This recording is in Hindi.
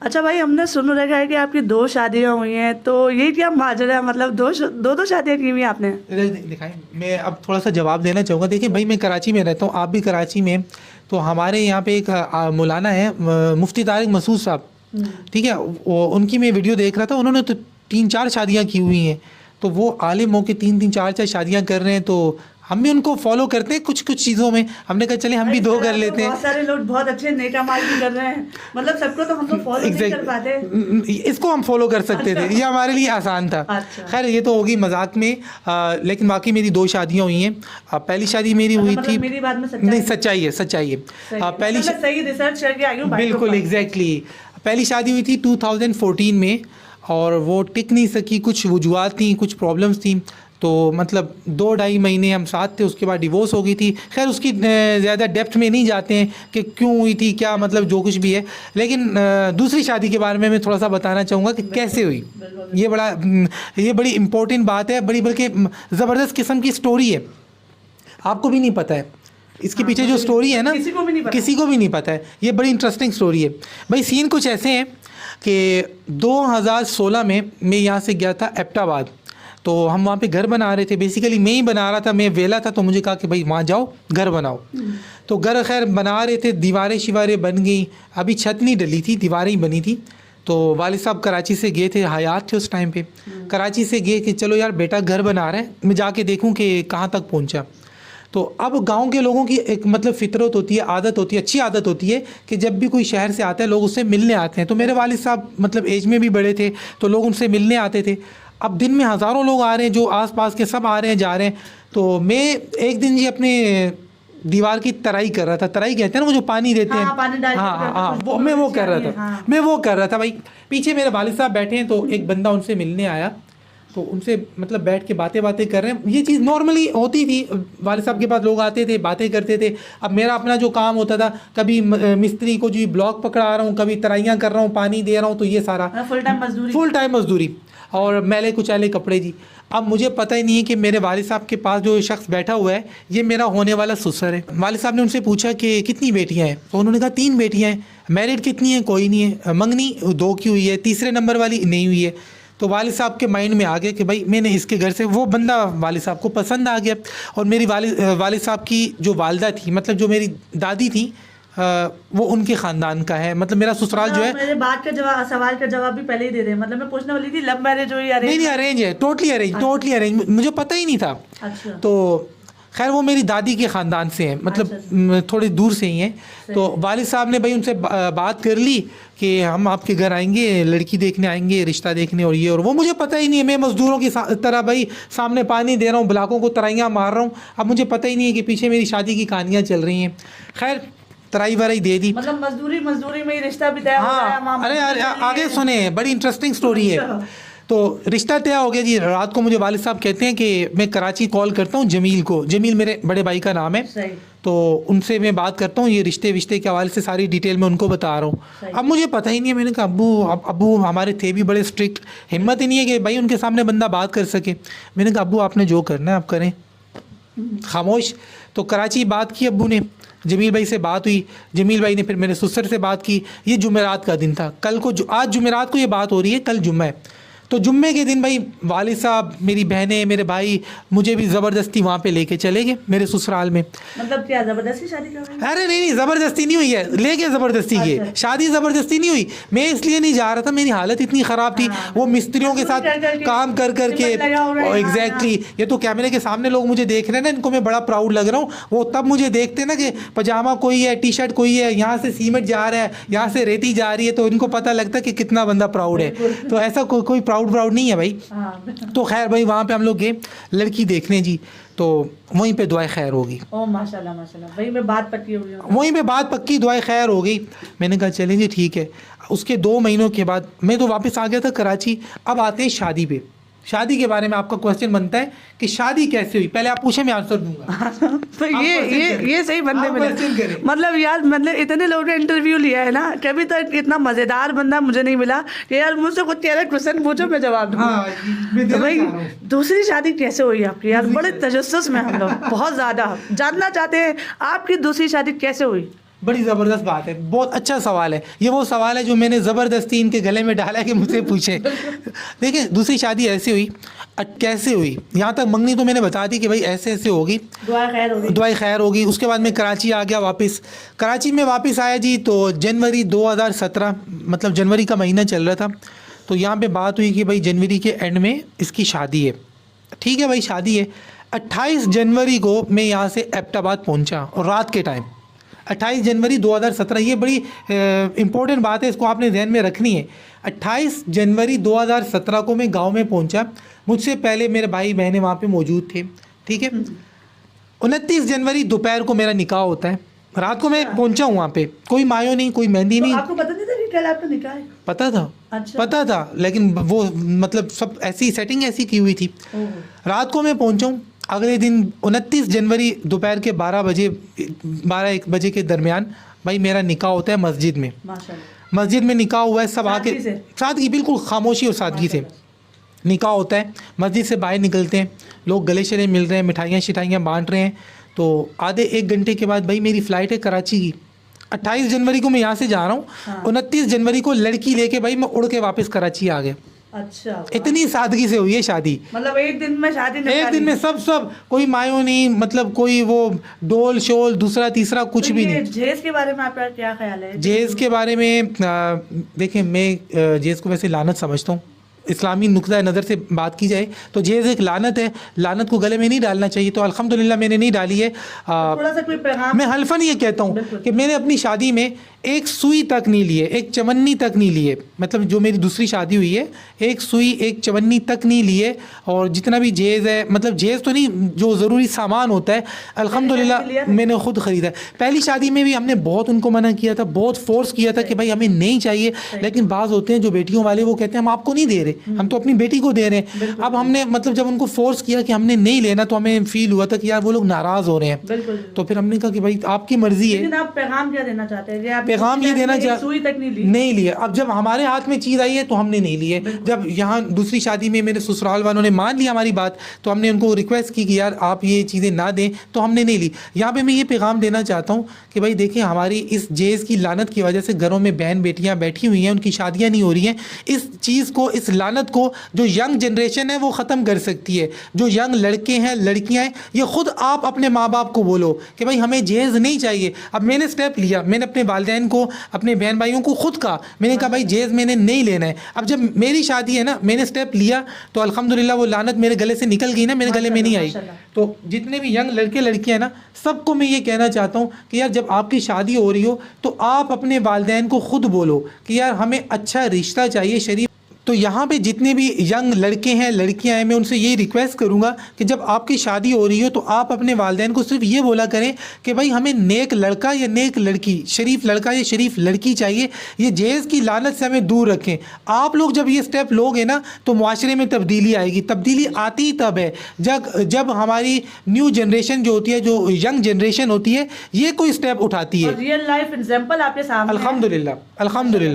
अच्छा भाई, हमने सुन रखा है कि आपकी 2 शादियां हुई हैं, तो ये क्या माजरा है? मतलब दो शादियां की हुई आपने? दिखाएं, मैं अब थोड़ा सा जवाब देना चाहूँगा। देखिए भाई, मैं कराची में रहता हूँ, आप भी कराची में, तो हमारे यहाँ पे एक मौलाना है, मुफ्ती तारिक मसूद साहब, ठीक है, उनकी मैं वीडियो देख रहा था, उन्होंने तो 3-4 शादियाँ की हुई हैं। तो वो आलिम हो के 3-3 4-4 शादियाँ कर रहे हैं, तो हम भी उनको फॉलो करते हैं कुछ कुछ चीज़ों में। हमने कहा चले हम भी 2 कर लेते हैं। बहुत सारे लोग बहुत अच्छे नेक अमाल भी कर रहे हैं, मतलब सबको तो हम तो फॉलो नहीं कर पाते। इसको हम फॉलो कर सकते थे, ये हमारे लिए आसान था। अच्छा। खैर ये तो होगी मजाक में, लेकिन बाकी मेरी 2 शादियाँ हुई हैं। पहली शादी मेरी हुई थी, मेरी बात में नहीं सच्चाई है, सच्चाई है। पहली सही रिसर्च करके आई हूँ। बिल्कुल एग्जैक्टली। पहली शादी हुई थी 2014 में, और वो टिक नहीं सकी, कुछ वजूहत थी, कुछ प्रॉब्लम्स थी, तो मतलब 2-2.5 महीने हम साथ थे, उसके बाद डिवोर्स हो गई थी। खैर उसकी ज़्यादा डेप्थ में नहीं जाते हैं कि क्यों हुई थी, क्या मतलब जो कुछ भी है। लेकिन दूसरी शादी के बारे में मैं थोड़ा सा बताना चाहूँगा कि कैसे हुई। ये बड़ी इम्पोर्टेंट बात है, बड़ी बल्कि ज़बरदस्त किस्म की स्टोरी है, आपको भी नहीं पता है इसके पीछे जो स्टोरी है ना, किसी को भी नहीं पता है। ये बड़ी इंटरेस्टिंग स्टोरी है भाई। सीन कुछ ऐसे हैं कि 2016 में मैं यहाँ से गया था एबटाबाद, तो हम वहाँ पे घर बना रहे थे। बेसिकली मैं ही बना रहा था, मैं वेला था, तो मुझे कहा कि भाई वहाँ जाओ घर बनाओ। तो घर खैर बना रहे थे, दीवारें शिवारें बन गई, अभी छत नहीं डली थी, दीवारें ही बनी थी। तो वालिद साहब कराची से गए थे, हयात थे उस टाइम पे, कराची से गए कि चलो यार बेटा घर बना रहे हैं, मैं जाके देखूँ कि कहाँ तक पहुँचा। तो अब गांव के लोगों की एक मतलब फितरत होती है, आदत होती है, अच्छी आदत होती है कि जब भी कोई शहर से आता है लोग उससे मिलने आते हैं। तो मेरे वालिद साहब मतलब एज में भी बड़े थे, तो लोग उनसे मिलने आते थे। अब दिन में हज़ारों लोग आ रहे हैं, जो आसपास के सब आ रहे हैं जा रहे हैं। तो मैं एक दिन जी अपने दीवार की तराई कर रहा था, तराई कहते हैं ना वो जो पानी देते हैं, हाँ, मैं वो कर रहा था भाई। पीछे मेरे वालिद साहब बैठे हैं, तो एक बंदा उनसे मिलने आया, तो उनसे मतलब बैठ के बातें कर रहे हैं। ये चीज़ नॉर्मली होती थी, वालिद साहब के पास लोग आते थे, बातें करते थे। अब मेरा अपना जो काम होता था, कभी मिस्त्री को जी ब्लॉक पकड़ा रहा हूँ, कभी तराइयाँ कर रहा हूँ, पानी दे रहा हूँ, तो ये सारा फुल टाइम मजदूरी और मैले कुचैले कपड़े जी। अब मुझे पता ही नहीं है कि मेरे वालिद साहब के पास जो शख्स बैठा हुआ है ये मेरा होने वाला ससुर है। वालिद साहब ने उनसे पूछा कि कितनी बेटियां हैं, तो उन्होंने कहा 3 बेटियां हैं। मैरिड कितनी है? कोई नहीं है। मंगनी 2 की हुई है, तीसरे नंबर वाली नहीं हुई है। तो वालिद साहब के माइंड में आ गया कि भाई मैंने इसके घर से, वो बंदा वालिद साहब को पसंद आ गया। और मेरी वालिद साहब की जो वालदा थी, मतलब जो मेरी दादी थी, वो उनके ख़ानदान का है। मतलब मेरा ससुराल जो है, मेरे बात का सवाल का जवाब भी पहले ही दे रहे हैं। मतलब मैं पूछने वाली थी लव मैरिज हुई अरेंज? नहीं अरेंज है, टोटली अरेंज, मुझे पता ही नहीं था। अच्छा। तो खैर वो मेरी दादी के ख़ानदान से हैं, मतलब थोड़ी दूर से ही हैं। तो वालिद साहब ने भाई उनसे बात कर ली कि हम आपके घर आएंगे, लड़की देखने आएंगे, रिश्ता देखने, और ये और वो। मुझे पता ही नहीं है, मैं मज़दूरों की तरह भाई सामने पानी दे रहा हूँ, ब्लाकों को तराइयाँ मार रहा हूँ। अब मुझे पता ही नहीं है कि पीछे मेरी शादी की कहानियाँ चल रही हैं। खैर तराई वराई दे दी, मतलब मजदूरी में ही रिश्ता भी तय हो गया। अरे आगे सुने, बड़ी इंटरेस्टिंग स्टोरी है। तो रिश्ता तय हो गया जी। रात को मुझे वालिद साहब कहते हैं कि मैं कराची कॉल करता हूँ जमील को, जमील मेरे बड़े भाई का नाम है। तो उनसे मैं बात करता हूँ, ये रिश्ते विश्ते के हवाले से सारी डिटेल में उनको बता रहा हूँ। अब मुझे पता ही नहीं है, मैंने कहा अब्बू हमारे थे भी बड़े स्ट्रिक्ट, हिम्मत ही नहीं है कि भाई उनके सामने बंदा बात कर सके। मैंने कहा अब्बू आपने जो करना है आप करें, खामोश। तो कराची बात की अब्बू ने, जमील भाई से बात हुई, जमील भाई ने फिर मेरे ससुर से बात की। ये जुमेरात का दिन था, कल को आज जुमेरात को ये बात हो रही है, कल जुम्मा है। तो जुम्मे के दिन भाई वालिद साहब, मेरी बहनें, मेरे भाई मुझे भी ज़बरदस्ती वहाँ पे लेके चले गए मेरे ससुराल में। मतलब क्या ज़बरदस्ती शादी कर रहे हैं? अरे नहीं ज़बरदस्ती नहीं हुई है, ले गए ज़बरदस्ती के। शादी ज़बरदस्ती नहीं हुई, मैं इसलिए नहीं जा रहा था, मेरी हालत इतनी ख़राब थी। वो मिस्त्रियों के साथ काम कर के एग्जैक्टली, ये तो कैमरे के सामने लोग मुझे देख रहे हैं ना, इनको मैं बड़ा प्राउड लग रहा हूँ। वो तब मुझे देखते ना कि पजामा कोई है, टी शर्ट कोई है, यहाँ से सीमेंट जा रहा है, यहाँ से रेती जा रही है, तो इनको पता लगता है कि कितना बंदा प्राउड है। तो ऐसा कोई प्राउड नहीं है भाई। तो खैर भाई वहाँ पे हम लोग गए लड़की देखने जी, तो वहीं पे दुआएं खैर होगी। ओ माशाल्लाह माशाल्लाह, वहीं पे बात पक्की हो गई, वहीं पे बात पक्की, दुआएं खैर हो गई। मैंने कहा चलें जी ठीक है। उसके 2 महीनों के बाद मैं तो वापस आ गया था कराची। अब आते हैं शादी पे। शादी के बारे में आपका क्वेश्चन बनता है कि शादी कैसे हुई, पहले आप पूछे मैं आंसर दूंगा। तो ये सही बंदे मिले। मतलब यार, मतलब इतने लोगों ने इंटरव्यू लिया है ना, कभी तो इतना मजेदार बंदा मुझे नहीं मिला कि यार मुझसे कुछ 13 क्वेश्चन पूछो मैं जवाब दूँ। तो भाई दूसरी शादी कैसे हुई आपकी? यार बड़े तजस्सुस में हम लोग बहुत ज्यादा जानना चाहते हैं, आपकी दूसरी शादी कैसे हुई? बड़ी ज़बरदस्त बात है, बहुत अच्छा सवाल है। ये वो सवाल है जो मैंने ज़बरदस्ती इनके गले में डाला कि मुझसे पूछे। देखिए दूसरी शादी ऐसे हुई, कैसे हुई, यहाँ तक मंगनी तो मैंने बता दी कि भाई ऐसे ऐसे होगी, दुआई खैर होगी। उसके बाद मैं कराची आ गया वापस। कराची में वापस आया जी तो जनवरी 2017, मतलब जनवरी का महीना चल रहा था। तो यहाँ पे बात हुई कि भाई जनवरी के एंड में इसकी शादी है। ठीक है भाई शादी है। 28 जनवरी को मैं यहाँ से एबटाबाद पहुँचा और रात के टाइम 28 जनवरी 2017, ये बड़ी इम्पोर्टेंट बात है, इसको आपने ध्यान में रखनी है। 28 जनवरी 2017 को मैं गांव में पहुंचा। मुझसे पहले मेरे भाई बहनें वहाँ पे मौजूद थे। ठीक है। 29 जनवरी दोपहर को मेरा निकाह होता है। रात को मैं पहुंचा हूँ वहाँ पे, कोई मायो नहीं, कोई मेहंदी नहीं। आपको पता नहीं था कि कल आपका निकाह है? पता था। अच्छा। पता था, लेकिन वो मतलब सब ऐसी सेटिंग ऐसी की हुई थी। रात को मैं पहुंचा हूँ। अगले दिन 29 जनवरी दोपहर के 12-1 बजे के दरमियान भाई मेरा निकाह होता है मस्जिद में। मस्जिद में निकाह हुआ है, सब आके सादगी, बिल्कुल खामोशी और सादगी से निकाह होता है। मस्जिद से बाहर निकलते हैं, लोग गले शले मिल रहे हैं, मिठाइयाँ शिठाइयाँ बांट रहे हैं। तो आधे 1 घंटे के बाद भाई मेरी फ़्लाइट है कराची की। 28 जनवरी को मैं यहाँ से जा रहा हूँ। 29 जनवरी को लड़की लेके भाई मैं उड़ के वापस कराची आ गया। अच्छा, इतनी सादगी से हुई है शादी। मतलब एक दिन में शादी, एक दिन में सब कोई मायो नहीं, मतलब कोई वो डोल शोल दूसरा तीसरा कुछ तो भी नहीं। जहेज के बारे में आपका क्या ख्याल है? जहेज के बारे में देखिए मैं जहेज को वैसे लानत समझता हूँ। इस्लामी नुक्ता नज़र से बात की जाए तो जहेज एक लानत है, लानत को गले में नहीं डालना चाहिए। तो अल्हम्दुलिल्लाह मैंने नहीं डाली है। थोड़ा सा कोई पैगाम मैं हल्फन ये कहता हूँ कि मैंने अपनी शादी में एक सुई तक नहीं लिए, एक चवन्नी तक नहीं लिए। मतलब जो मेरी दूसरी शादी हुई है, एक सुई एक चवन्नी तक नहीं लिए। और जितना भी जहेज़ है, मतलब जहेज़ तो नहीं, जो ज़रूरी सामान होता है अल्हम्दुलिल्लाह मैंने ख़ुद ख़रीदा है। पहली शादी में भी हमने बहुत उनको मना किया था, बहुत फोर्स किया था कि भाई हमें नहीं चाहिए। लेकिन बाज़ होते हैं जो बेटियों वाले, वो कहते हैं हम आपको नहीं दे रहे, हम तो अपनी बेटी को दे रहे हैं। अब हमने मतलब जब उनको फोर्स किया कि हमने नहीं लेना, तो हमें फील हुआ था कि यार वो लोग नाराज़ हो रहे हैं। तो फिर हमने कहा कि भाई आपकी मर्ज़ी है। आप पैगाम क्या देना चाहते हैं? पैगाम ये देना सुई तक नहीं लिया। अब जब हमारे हाथ में चीज़ आई है तो हमने नहीं लिए। जब यहाँ दूसरी शादी में मेरे ससुराल वालों ने मान लिया हमारी बात, तो हमने उनको रिक्वेस्ट की कि यार आप ये चीज़ें ना दें, तो हमने नहीं ली। यहाँ पे मैं ये पैगाम देना चाहता हूँ कि भाई देखिए, हमारी इस जहेज़ की लानत की वजह से घरों में बहन बेटियाँ बैठी हुई हैं, उनकी शादियाँ नहीं हो रही हैं। इस चीज़ को, इस लानत को जो यंग जनरेशन है वो ख़त्म कर सकती है। जो यंग लड़के हैं, लड़कियाँ हैं, ये खुद आप अपने माँ बाप को बोलो कि भाई हमें जहेज़ नहीं चाहिए। अब मैंने स्टेप लिया, मैंने अपने वालिदैन को, अपने बहन भाइयों को खुद कहा, मैंने कहा भाई जहेज़ मैंने नहीं लेना है। अब जब मेरी शादी है ना, मैंने स्टेप लिया तो अल्हम्दुलिल्लाह वो लानत मेरे गले से निकल गई ना, मेरे गले में नहीं आई। तो जितने भी यंग लड़के लड़कियां हैं ना, सबको मैं ये कहना चाहता हूँ कि यार जब आपकी शादी हो रही हो तो आप अपने वालिदैन को खुद बोलो कि यार हमें अच्छा रिश्ता चाहिए, शरीफ। तो यहाँ पे जितने भी यंग लड़के हैं, लड़कियां हैं, मैं उनसे यही रिक्वेस्ट करूँगा कि जब आपकी शादी हो रही हो तो आप अपने वालिदैन को सिर्फ ये बोला करें कि भाई हमें नेक लड़का या नेक लड़की, शरीफ लड़का या शरीफ लड़की चाहिए। ये जहेज़ की लानत से हमें दूर रखें। आप लोग जब ये स्टेप लोगे ना तो मुआशरे में तब्दीली आएगी। तब्दीली आती ही तब है जब हमारी न्यू जनरेशन जो होती है, जो यंग जनरेशन होती है, ये कोई स्टेप उठाती है। रियल लाइफ एग्जाम्पल आपके सामने। अल्हम्दुलिल्लाह, अल्हम्दुलिल्लाह।